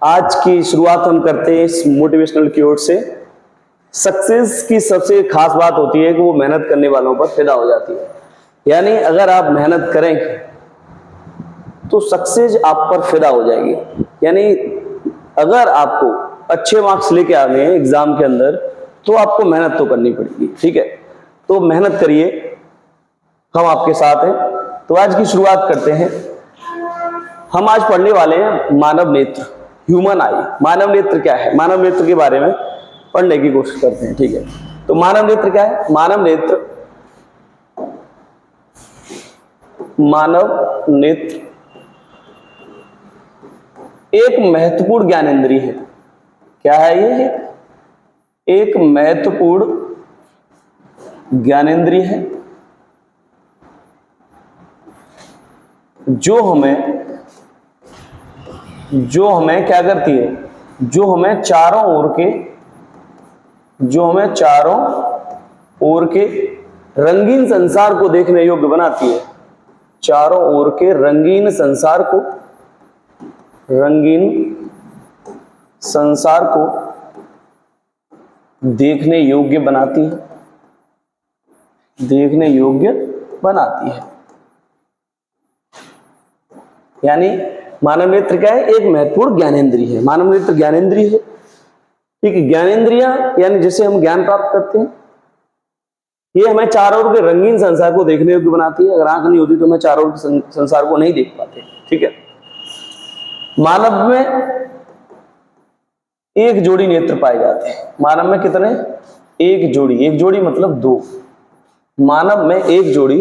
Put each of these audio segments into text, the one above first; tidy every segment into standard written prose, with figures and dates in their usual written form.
आज की शुरुआत हम करते हैं इस मोटिवेशनल क्योट से। सक्सेस की सबसे खास बात होती है कि वो मेहनत करने वालों पर फिदा हो जाती है। यानी अगर आप मेहनत करेंगे तो सक्सेस आप पर फिदा हो जाएगी। यानी अगर आपको अच्छे मार्क्स लेके आ गए एग्जाम के अंदर तो आपको मेहनत तो करनी पड़ेगी, ठीक है। तो मेहनत करिए, हम आपके साथ हैं। तो आज की शुरुआत करते हैं। हम आज पढ़ने वाले हैं मानव नेत्र, ह्यूमन आई। मानव नेत्र क्या है, मानव नेत्र के बारे में पढ़ने की कोशिश करते हैं, ठीक है। तो मानव नेत्र क्या है? मानव नेत्र एक महत्वपूर्ण ज्ञानेंद्रिय है। क्या है ये? एक महत्वपूर्ण ज्ञानेंद्रिय है जो हमें क्या करती है? जो हमें चारों ओर के रंगीन संसार को देखने योग्य बनाती है। चारों ओर के रंगीन संसार को देखने योग्य बनाती है। यानी मानव नेत्र क्या है? एक महत्वपूर्ण ज्ञानेंद्रिय है। मानव नेत्र ज्ञानेंद्रिय है, ठीक है। ज्ञानेंद्रियां यानी जिससे हम ज्ञान प्राप्त करते हैं, ये हमें चारों ओर के रंगीन संसार को देखने योग्य बनाती है। अगर आंख नहीं होती तो हमें चारों ओर के संसार को नहीं देख पाते, ठीक है। मानव में एक जोड़ी नेत्र पाए जाते हैं। मानव में कितने? एक जोड़ी मतलब दो। मानव में एक जोड़ी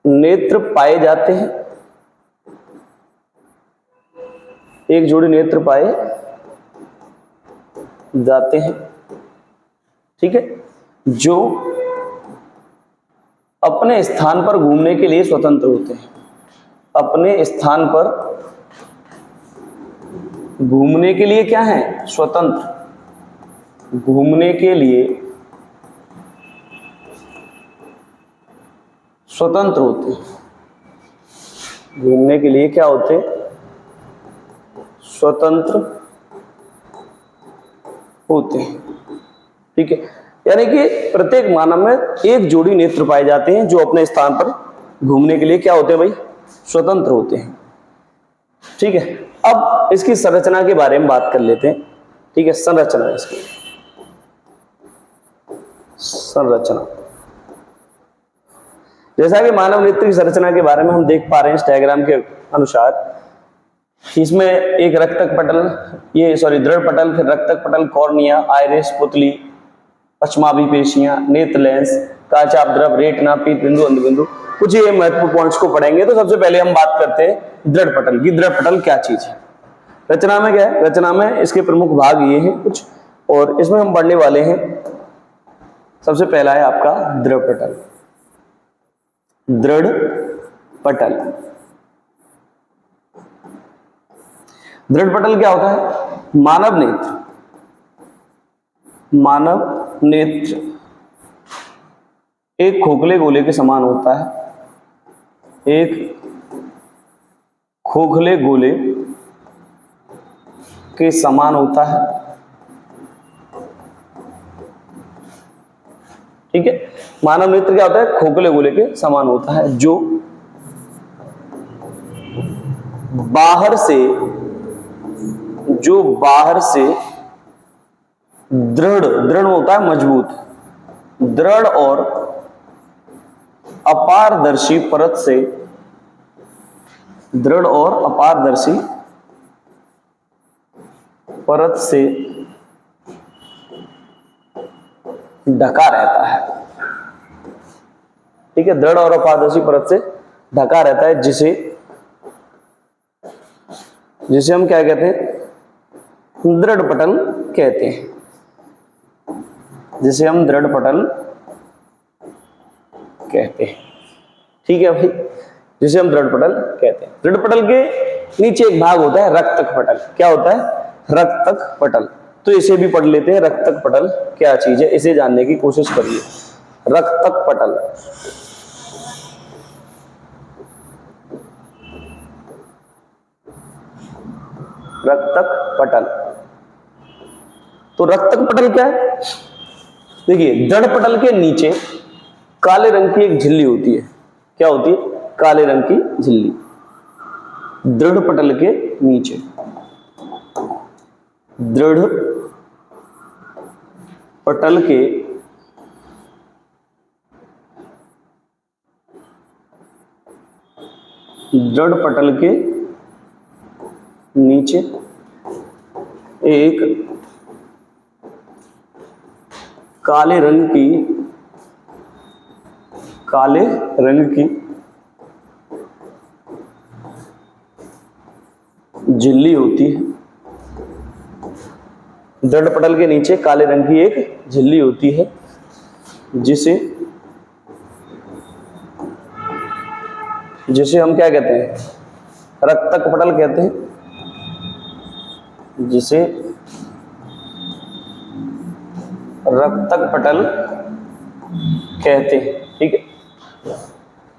नेत्र पाए जाते हैं। एक जोड़ी नेत्र पाए जाते हैं, ठीक है, जो अपने स्थान पर घूमने के लिए स्वतंत्र होते हैं। अपने स्थान पर घूमने के लिए क्या है? स्वतंत्र। घूमने के लिए स्वतंत्र होते हैं। घूमने के लिए क्या होते हैं? स्वतंत्र होते हैं, ठीक है। यानी कि प्रत्येक मानव में एक जोड़ी नेत्र पाए जाते हैं जो अपने स्थान पर घूमने के लिए क्या होते हैं भाई? स्वतंत्र होते हैं, ठीक है। अब इसकी संरचना के बारे में बात कर लेते हैं, ठीक है। संरचना जैसा कि मानव नेत्र की संरचना के बारे में हम देख पा रहे हैं इस डायग्राम के अनुसार, इसमें एक दृढ़ पटल, फिर रक्तक पटल, कॉर्निया, आइरिस, पुतली, पश्चमाभि पेशियां, नेत्र लेंस, काचाप द्रव, रेटिना, पीत बिंदु, अंध बिंदु। कुछ ये महत्वपूर्ण पॉइंट्स को पढ़ेंगे। तो सबसे पहले हम बात करते हैं दृढ़ पटल की। दृढ़ पटल क्या चीज है? रचना में क्या है? रचना में इसके प्रमुख भाग ये हैं कुछ, और इसमें हम पढ़ने वाले हैं। सबसे पहला है आपका दृढ़ पटल। दृढ़ पटल क्या होता है? मानव नेत्र एक खोखले गोले के समान होता है। एक खोखले गोले के समान होता है, ठीक है। मानव नेत्र क्या होता है? खोखले गोले के समान होता है, जो बाहर से दृढ़ होता है, मजबूत, दृढ़ और अपारदर्शी परत से ढका रहता है, ठीक है। दृढ़ और अपारदर्शी परत से ढका रहता है, जिसे हम क्या कहते हैं? दृढ़ पटल कहते हैं। जिसे हम दृढ़ पटल कहते हैं, ठीक है भाई। जिसे हम दृढ़ पटल कहते हैं। दृढ़ पटल के नीचे एक भाग होता है रक्तक पटल। क्या होता है? रक्तक पटल। तो इसे भी पढ़ लेते हैं। रक्तक पटल क्या चीज है, इसे जानने की कोशिश करिए। रक्तक पटल रक्तक पटल। तो रक्तक पटल क्या है? देखिए, दृढ़ पटल के नीचे काले रंग की एक झिल्ली होती है। क्या होती है? काले रंग की झिल्ली। दृढ़ पटल के नीचे, दृढ़ पटल के दृढ़ पटल के नीचे एक काले रंग की झिल्ली होती है। दृढ़ पटल के नीचे काले रंग की एक झिल्ली होती है, जिसे हम क्या कहते हैं? रक्तक पटल कहते हैं। जिसे रक्तक पटल कहते हैं। ठीक है,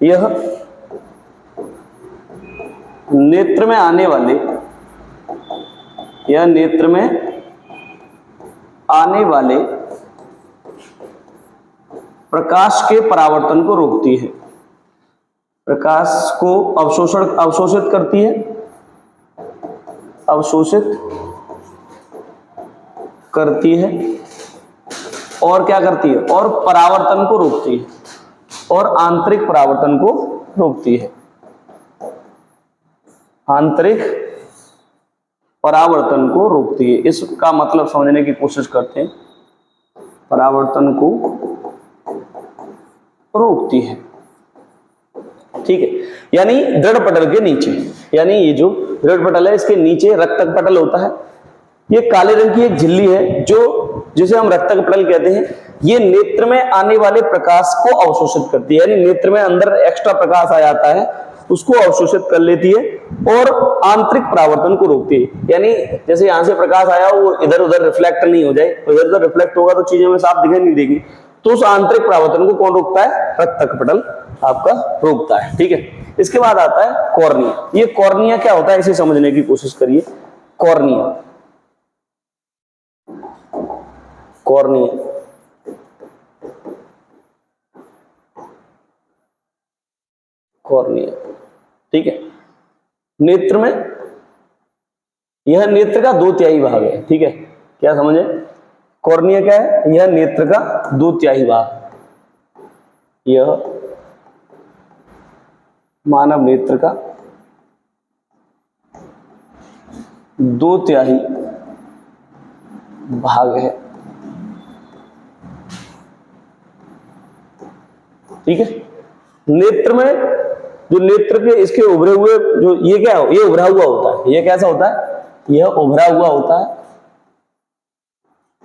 यह नेत्र में आने वाले प्रकाश के परावर्तन को रोकती है। प्रकाश को अवशोषित करती है, और क्या करती है? और परावर्तन को रोकती है, और आंतरिक परावर्तन को रोकती है। आंतरिक परावर्तन को रोकती है। इसका मतलब समझने की कोशिश करते हैं। परावर्तन को रोकती है। ठीक है, यानी दृढ़ पटल के नीचे, यानी ये जो दृढ़ पटल है इसके नीचे रक्तक पटल होता है। ये काले रंग की एक झिल्ली है जिसे हम रक्तक पटल कहते हैं। ये नेत्र में आने वाले प्रकाश को अवशोषित करती है, यानी नेत्र में अंदर एक्स्ट्रा प्रकाश आ जाता है उसको अवशोषित कर लेती है और आंतरिक परावर्तन को रोकती है। यानी जैसे यहां से प्रकाश आया वो इधर उधर रिफ्लेक्ट नहीं हो जाए, तो इधर उधर रिफ्लेक्ट होगा तो चीजें हमें साफ दिखाई नहीं देगी। तो उस आंतरिक परावर्तन को कौन रोकता है? रक्तक पटल आपका रोकता है। ठीक है, इसके बाद आता है कॉर्निया। ये कॉर्निया क्या होता है इसे समझने की कोशिश करिए। कॉर्निया, ठीक है, नेत्र में, यह नेत्र का 2/3 भाग है। ठीक है, क्या समझे? कॉर्निया क्या है? यह नेत्र का 2/3 भाग, यह मानव नेत्र का 2/3 भाग है। ठीक है, नेत्र में जो नेत्र के इसके उभरे हुए जो ये क्या है? ये उभरा हुआ होता है। ये कैसा होता है? यह उभरा हुआ होता है।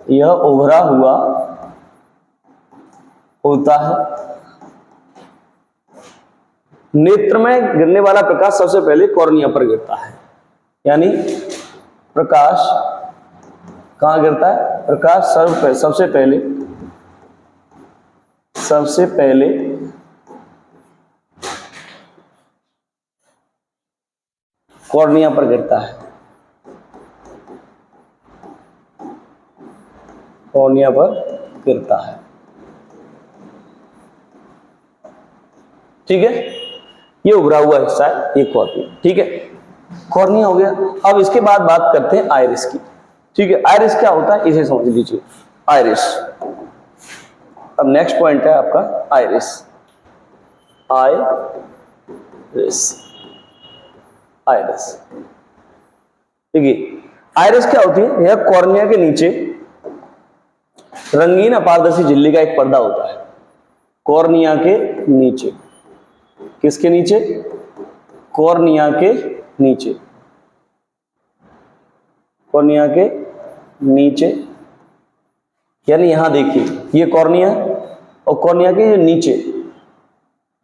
यह उभरा हुआ होता है। नेत्र में गिरने वाला प्रकाश सबसे पहले कॉर्निया पर गिरता है। यानी प्रकाश कहां गिरता है? प्रकाश सबसे पहले कॉर्निया पर गिरता है। कॉर्निया पर गिरता है। ठीक है, ये उभरा हुआ हिस्सा है, ये कॉर्निया। ठीक है, कॉर्निया हो गया। अब इसके बाद बात करते हैं आइरिस की। ठीक है, आइरिस क्या होता है इसे समझ लीजिए। आइरिस, अब नेक्स्ट पॉइंट है आपका आइरिस। आइरिस, देखिए आइरिस क्या होती है? यह कॉर्निया के नीचे रंगीन अपारदर्शी झिल्ली का एक पर्दा होता है। कॉर्निया के नीचे, किसके नीचे? कॉर्निया के नीचे। कॉर्निया के नीचे, यानी यहां देखिए ये कॉर्निया और कॉर्निया के नीचे,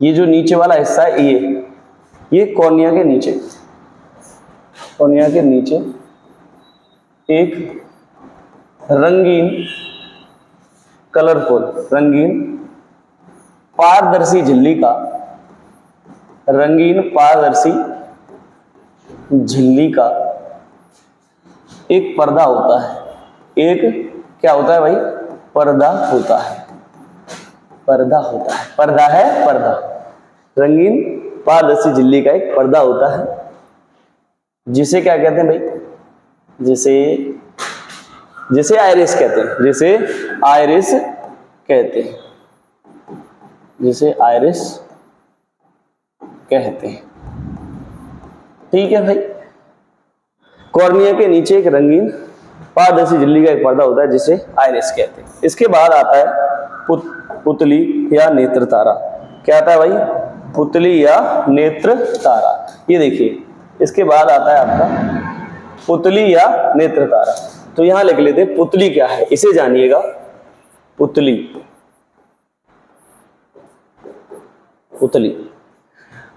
ये जो नीचे वाला हिस्सा है ये कॉर्निया के नीचे, कॉर्निया के नीचे एक रंगीन, कलरफुल, रंगीन पारदर्शी झिल्ली का, रंगीन पारदर्शी झिल्ली का एक पर्दा होता है, एक क्या होता है भाई, पर्दा होता है, पर्दा होता है, पर्दा है, पर्दा, रंगीन पारदर्शी झिल्ली का एक पर्दा होता है, जिसे क्या कहते हैं भाई, जिसे आइरिस कहते हैं, जिसे आइरिस कहते हैं, जिसे आइरिस कहते हैं। ठीक है भाई। कॉर्निया के नीचे एक रंगीन पारदर्शी झिल्ली का एक पर्दा होता है जिसे आइरिस कहते हैं। इसके बाद आता है पुतली या नेत्र तारा। क्या आता है भाई, पुतली या नेत्र तारा। ये देखिए, इसके बाद आता है आपका पुतली या नेत्र तारा। तो यहां लिख लेते हैं पुतली क्या है, इसे जानिएगा। पुतली, पुतली,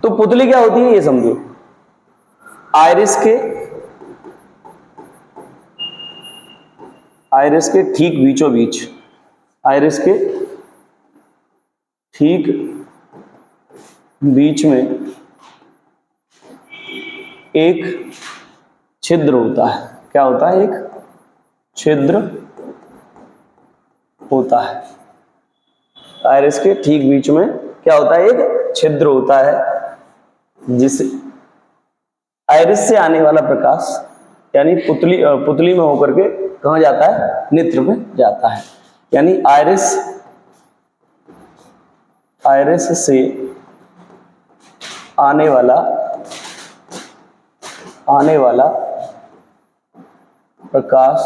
तो पुतली क्या होती है ये समझो। आइरिस के ठीक बीचों बीच, आइरिस के ठीक बीच में एक छिद्र होता है। क्या होता है, एक छिद्र होता है। आइरिस के ठीक बीच में क्या होता है, एक छिद्र होता है, जिससे आइरिस से आने वाला प्रकाश यानी पुतली में होकर के कहां जाता है, नेत्र में जाता है। यानी आइरिस से आने वाला प्रकाश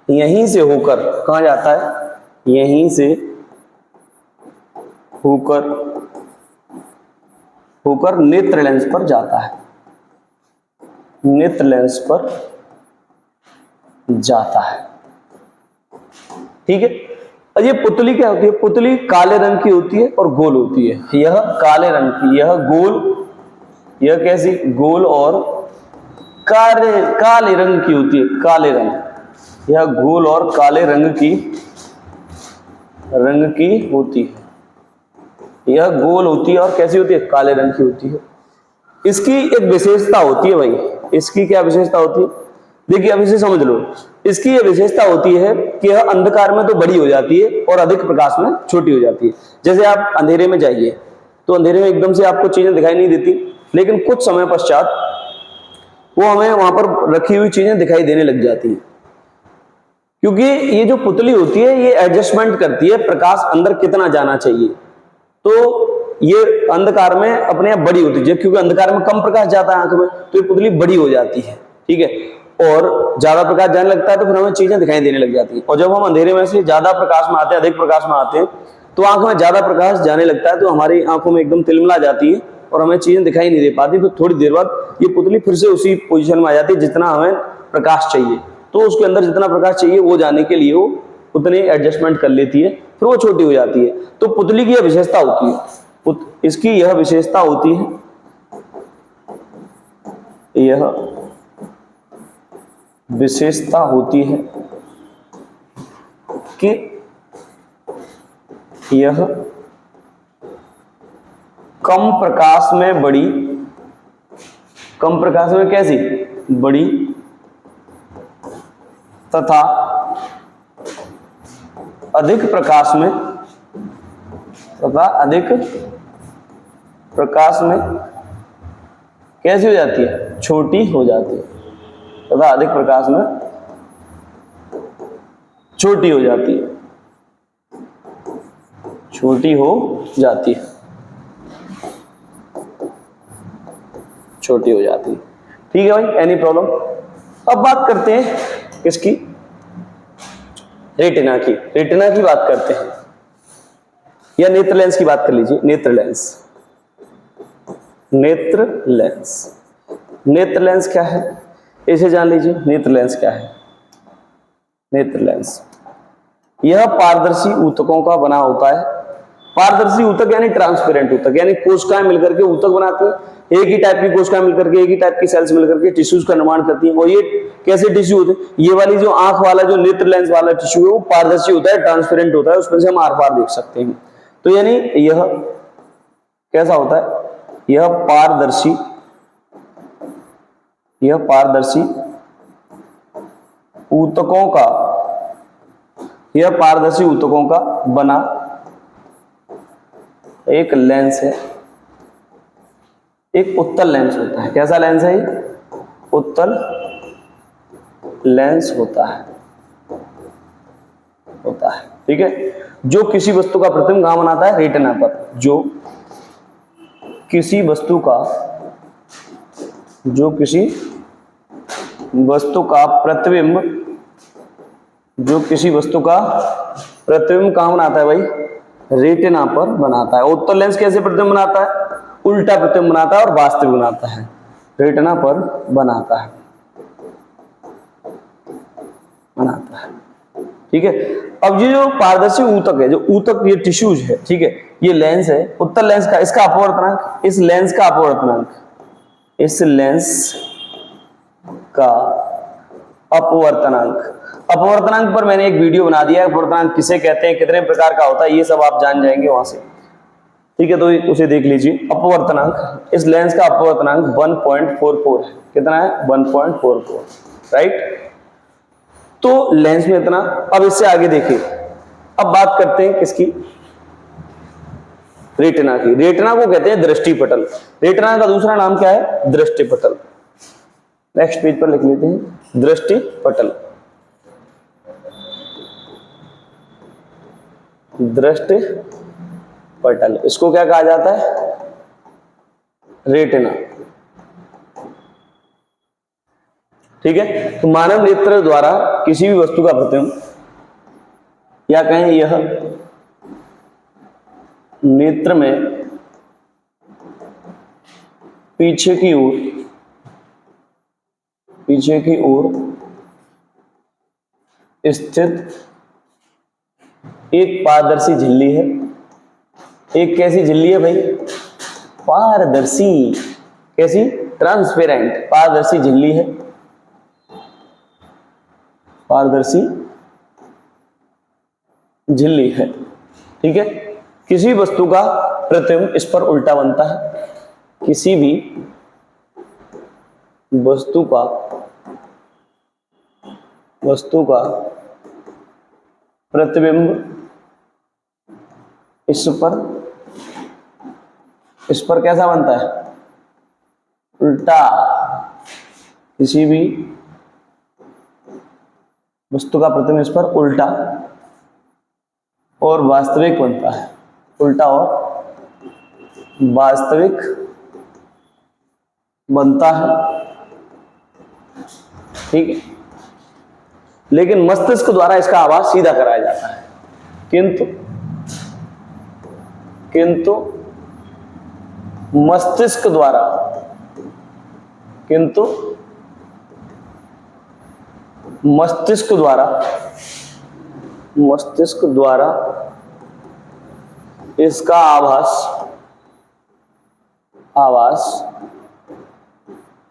यहीं से होकर कहां जाता है, यहीं से होकर नेत्र लेंस पर जाता है, नेत्र लेंस पर जाता है। ठीक है। और ये पुतली क्या होती है, पुतली काले रंग की होती है और गोल होती है। यह काले रंग की, यह गोल, यह कैसी, गोल और काले रंग की होती है, काले रंग। यह गोल और काले रंग की होती है। यह गोल होती है और कैसी होती है, काले रंग की होती है। इसकी एक विशेषता होती है भाई, इसकी क्या विशेषता होती है, देखिए अब इसे समझ लो। इसकी यह विशेषता होती है कि यह अंधकार में तो बड़ी हो जाती है और अधिक प्रकाश में छोटी हो जाती है। जैसे आप अंधेरे में जाइए तो अंधेरे में एकदम से आपको चीजें दिखाई नहीं देती, लेकिन कुछ समय पश्चात वो हमें वहां पर रखी हुई चीजें दिखाई देने लग जाती है, क्योंकि ये जो पुतली होती है ये एडजस्टमेंट करती है प्रकाश अंदर कितना जाना चाहिए। तो ये अंधकार में अपने आप बड़ी होती है, क्योंकि अंधकार में कम प्रकाश जाता है आंख में, तो ये पुतली बड़ी हो जाती है। ठीक है। और ज्यादा प्रकाश जाने लगता है तो फिर हमें चीजें दिखाई देने लग जाती है। और जब हम अंधेरे में से ज्यादा प्रकाश में आते हैं, अधिक प्रकाश में आते हैं, तो आंख में ज्यादा प्रकाश जाने लगता है, तो हमारी आंखों में एकदम तिलमिला जाती है और हमें चीजें दिखाई नहीं दे पाती। फिर थोड़ी देर बाद ये पुतली फिर से उसी पोजीशन में आ जाती है जितना हमें प्रकाश चाहिए। तो उसके अंदर जितना प्रकाश चाहिए वो जाने के लिए वो उतने एडजस्टमेंट कर लेती है, फिर वो छोटी हो जाती है। तो पुतली की यह विशेषता होती है, इसकी यह विशेषता होती है, यह विशेषता होती है कि यह कम प्रकाश में बड़ी, कम प्रकाश में कैसी, बड़ी, तथा अधिक प्रकाश में, कैसी हो जाती है, छोटी हो जाती है, तथा अधिक प्रकाश में छोटी हो जाती है, छोटी हो जाती है, छोटी हो जाती है। ठीक है भाई, एनी प्रॉब्लम। अब बात करते हैं किसकी, रेटिना की। रेटिना की बात करते हैं, या नेत्र लेंस की बात कर लीजिए। नेत्र लेंस, नेत्र लेंस, नेत्र लेंस क्या है इसे जान लीजिए। नेत्र लेंस क्या है, नेत्र लेंस यह पारदर्शी ऊतकों का बना होता है। पारदर्शी ऊतक यानी ट्रांसपेरेंट ऊतक, यानी कोशिकाएं मिलकर के ऊतक बनाती हैं। एक ही टाइप की कोशिकाएं मिलकर के, एक ही टाइप की सेल्स मिलकर के टिश्यूज का निर्माण करती हैं। और ये कैसे टिश्यू होते हैं, ये वाली जो आंख वाला जो नेत्र लेंस वाला टिश्यू है वो पारदर्शी होता है, ट्रांसपेरेंट होता है, उसमें से हम आर पार देख सकते हैं। तो यानी यह कैसा होता है, यह पारदर्शी ऊतकों का, यह पारदर्शी ऊतकों का बना एक लेंस है, एक उत्तल लेंस होता है। कैसा लेंस है ये? उत्तल लेंस होता है, ठीक है। जो किसी वस्तु का प्रतिबिंब कहां बनाता है? रेटिना पर। जो किसी वस्तु का प्रतिबिंब, जो किसी वस्तु का प्रतिबिंब कहां बनाता है भाई? रेटिना पर बनाता है। उत्तल लेंस कैसे प्रतिबिंब बनाता है? उल्टा प्रतिबिंब बनाता है और वास्तविक बनाता है, रेटिना पर बनाता है, ठीक है। अब ये जो पारदर्शी ऊतक है, जो ऊतक ये टिश्यूज है, ठीक है, ये लेंस है, उत्तल लेंस का, इसका अपवर्तनांक, इस लेंस का अपवर्तनांक, इस लेंस का अपवर्तनांक पर मैंने एक वीडियो बना दिया है। अपवर्तनांक किसे कहते हैं, कितने प्रकार का होता है, ये सब आप जान जाएंगे वहां से, ठीक है। तो उसे देख लीजिए। अपवर्तनांक, इस लेंस का अपवर्तनांक 1.44 है। कितना है? 1.44, राइट। तो लेंस में इतना। अब इससे आगे देखिए, अब बात करते हैं किसकी? रेटिना की। रेटिना को कहते हैं दृष्टिपटल। रेटिना का दूसरा नाम क्या है? दृष्टिपटल। नेक्स्ट पेज पर लिख लेते हैं, दृष्टिपटल। दृष्टिपटल, इसको क्या कहा जाता है? रेटिना, ठीक है। तो मानव नेत्र द्वारा किसी भी वस्तु का प्रतिबिंब, या कहें यह नेत्र में पीछे की ओर स्थित एक पारदर्शी झिल्ली है। एक कैसी झिल्ली है भाई? पारदर्शी। कैसी? ट्रांसपेरेंट, पारदर्शी झिल्ली है, पारदर्शी झिल्ली है, ठीक है। किसी वस्तु का प्रतिबिंब इस पर उल्टा बनता है। किसी भी वस्तु का प्रतिबिंब इस पर कैसा बनता है? उल्टा। किसी भी वस्तु का प्रतिबिंब इस पर उल्टा और वास्तविक बनता है, उल्टा और वास्तविक बनता है, ठीक है। लेकिन मस्तिष्क द्वारा इसका आभास सीधा कराया जाता है। किंतु मस्तिष्क द्वारा इसका आभास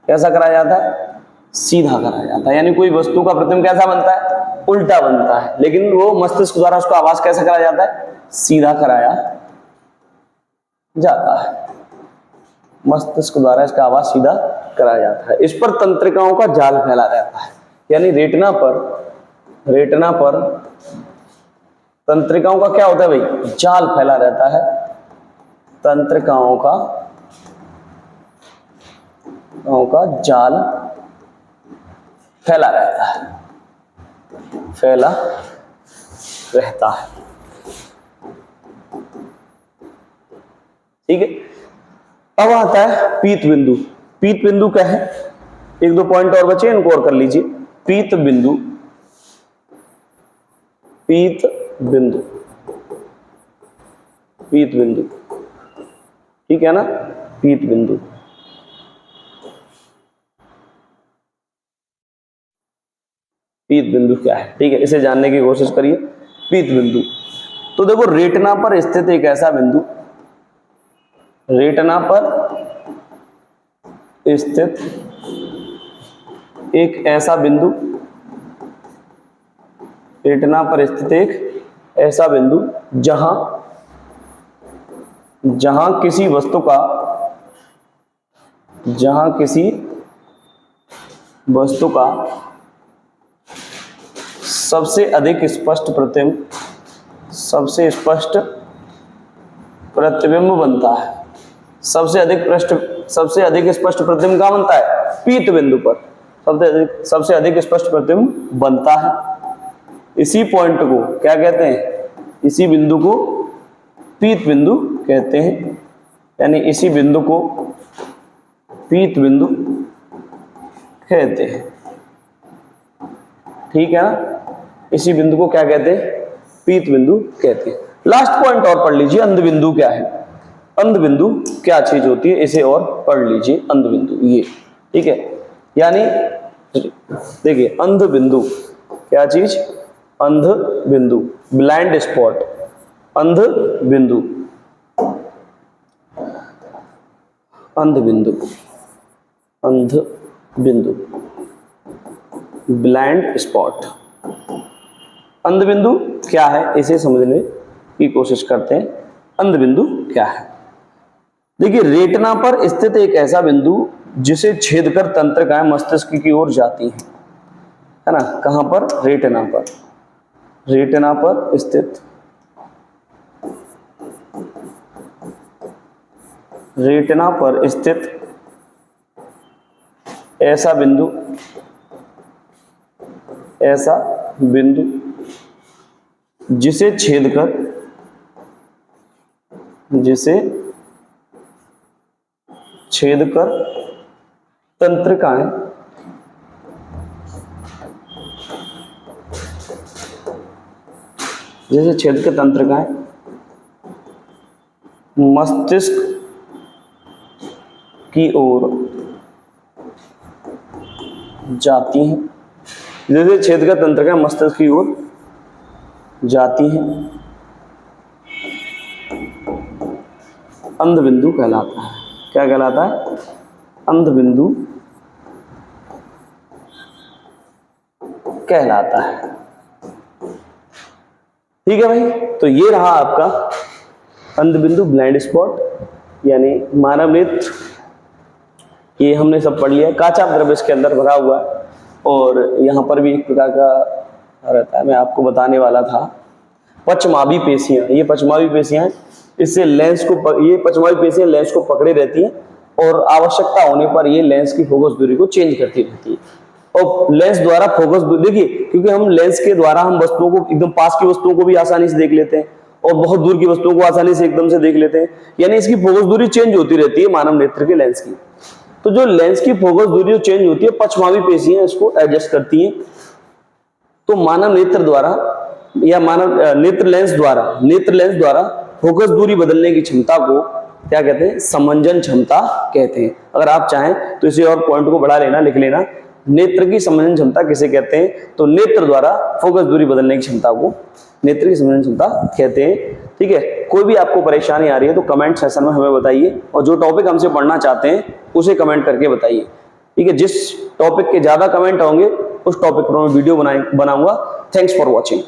कैसा कराया जाता है? सीधा कराया जाता है। यानी कोई वस्तु का प्रतिबिंब कैसा बनता है? उल्टा बनता है, लेकिन वो मस्तिष्क द्वारा उसका आभास कैसा कराया जाता है? सीधा कराया जाता है। मस्तिष्क द्वारा इसका आभास सीधा कराया जाता है। इस पर तंत्रिकाओं का जाल फैला रहता है। यानी रेटिना पर तंत्रिकाओं का क्या होता है भाई? जाल फैला रहता है। तंत्रिकाओं का जाल फैला रहता है, ठीक है। अब आता है पीत बिंदु। पीत बिंदु क्या है? एक दो पॉइंट और बचे, इनको और कर लीजिए। पीत बिंदु, ठीक है ना? पीत बिंदु, क्या है, ठीक है, इसे जानने की कोशिश करिए। पीत बिंदु, तो देखो रेटिना पर स्थित एक ऐसा बिंदु, रेटिना पर स्थित एक ऐसा बिंदु जहां किसी वस्तु का सबसे अधिक स्पष्ट प्रतिबिंब, सबसे स्पष्ट प्रतिबिंब बनता है। सबसे अधिक स्पष्ट प्रतिबिंब कहाँ बनता है? पीत बिंदु पर सबसे अधिक स्पष्ट प्रतिबिंब बनता है। इसी पॉइंट को क्या कहते हैं? इसी बिंदु को पीत बिंदु कहते हैं, यानी इसी बिंदु को पीत बिंदु कहते हैं। ठीक है ना? इसी बिंदु को क्या कहते हैं? पीत बिंदु कहते हैं। लास्ट पॉइंट और पढ़ लीजिए, अंध बिंदु क्या है? अंध बिंदु क्या चीज होती है, इसे और पढ़ लीजिए। अंध बिंदु ये, ठीक है, यानी देखिए अंध बिंदु क्या चीज? अंध बिंदु, ब्लाइंड स्पॉट, अंध बिंदु, अंध बिंदु, अंध बिंदु, ब्लाइंड स्पॉट। अंध बिंदु क्या है, इसे समझने की कोशिश करते हैं। अंध बिंदु क्या है? देखिए, रेटिना पर स्थित एक ऐसा बिंदु जिसे छेदकर तंत्रिकाएं मस्तिष्क की ओर जाती हैं, है ना? कहां पर? रेटिना पर। रेटिना पर स्थित, रेटिना पर स्थित ऐसा बिंदु, ऐसा बिंदु जिसे छेदकर, जिसे छेदकर तंत्रिकाएं मस्तिष्क की ओर जाती हैं, जैसे छेदकर तंत्रिकाएं मस्तिष्क की ओर जाती हैं, अंध बिंदु कहलाता है। क्या कहलाता है? अंध बिंदु कहलाता है। ठीक है भाई, तो ये रहा आपका अंध बिंदु, ब्लाइंड स्पॉट, यानी मानव नेत्र। ये हमने सब पढ़ लिया। काचा द्रव्य इसके अंदर भरा हुआ है, और यहाँ पर भी एक प्रकार का रहता है, मैं आपको बताने वाला था। पचमावी पेशियां, ये पचमावी पेशियां हैं, इससे लेंस को, ये पचमावी पेशियां लेंस को पकड़े रहती हैं, और आवश्यकता होने पर ये लेंस की फोकस दूरी को चेंज करती रहती है। और लेंस द्वारा फोकस, देखिए, क्योंकि हम लेंस के द्वारा हम वस्तुओं को, एकदम पास की वस्तुओं को भी आसानी से देख लेते हैं, और बहुत दूर की वस्तुओं को आसानी से एकदम से देख लेते हैं, यानी इसकी फोकस दूरी चेंज होती रहती है मानव नेत्र के लेंस की। तो जो लेंस की फोकस दूरी चेंज होती है, पचमावी पेशियां इसको एडजस्ट करती हैं। तो मानव नेत्र द्वारा या मानव नेत्र लेंस द्वारा फोकस दूरी बदलने की क्षमता को क्या कहते हैं? समंजन क्षमता कहते हैं। अगर आप चाहें तो इसे और पॉइंट को बढ़ा लेना, लिख लेना, नेत्र की समंजन क्षमता किसे कहते हैं? तो नेत्र द्वारा फोकस दूरी बदलने की क्षमता को नेत्र की समंजन क्षमता कहते हैं। ठीक है, कोई भी आपको परेशानी आ रही है तो कमेंट सेक्शन में हमें बताइए, और जो टॉपिक हमसे पढ़ना चाहते हैं उसे कमेंट करके बताइए। ठीक है, जिस टॉपिक के ज्यादा कमेंट होंगे उस टॉपिक पर मैं वीडियो बनाऊंगा। Thanks for watching.